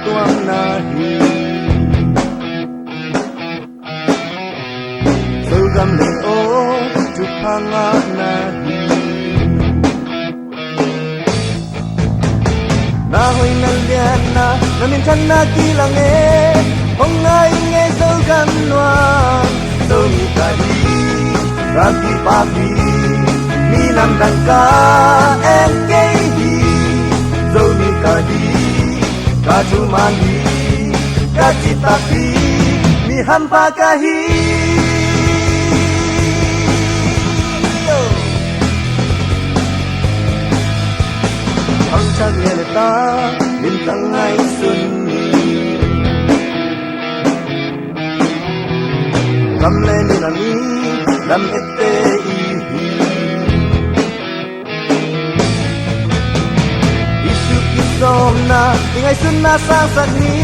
tuam nahi Sugam le o chupanga nahi Na hoy na lian na min chan na kilang e Hong ngai nge sugam noam So mi ka hi Raki papi Mi nam dang ka en ke hi So mi ka hi Ka chumani Ka chitapi Mi hampa ka hi Ang chagneleta Bintang ay sunni Kamle nilami Lam ete ihi Isu kisom na Ingay sun na sasak ni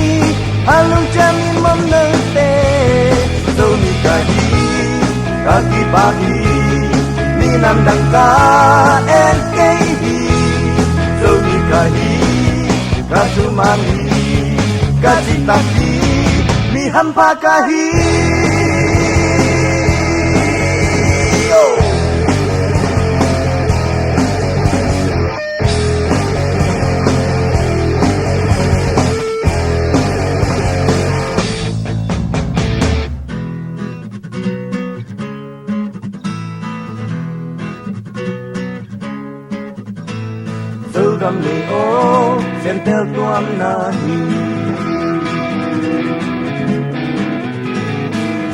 Halong jamin mom nerte So ni kahi Kaki pahi Ni namdang ka en kehi So ni kahi Kachumani Kachitaki Mi hampa kahi Sugam le o sentel tuam nahi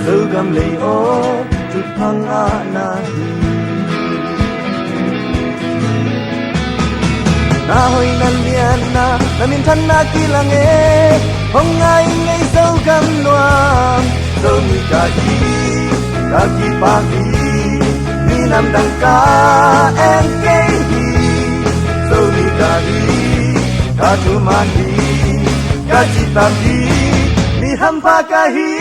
Sugam le o chupang a nahi Na hoy na lian na min than na kilang e Hong ngai ngai sugam noam So mi ka hi Ka ki pa hi Ni nam dang ka en ke hi So ni kahi, ka chumani, ka chitapi, mi hampa kahi.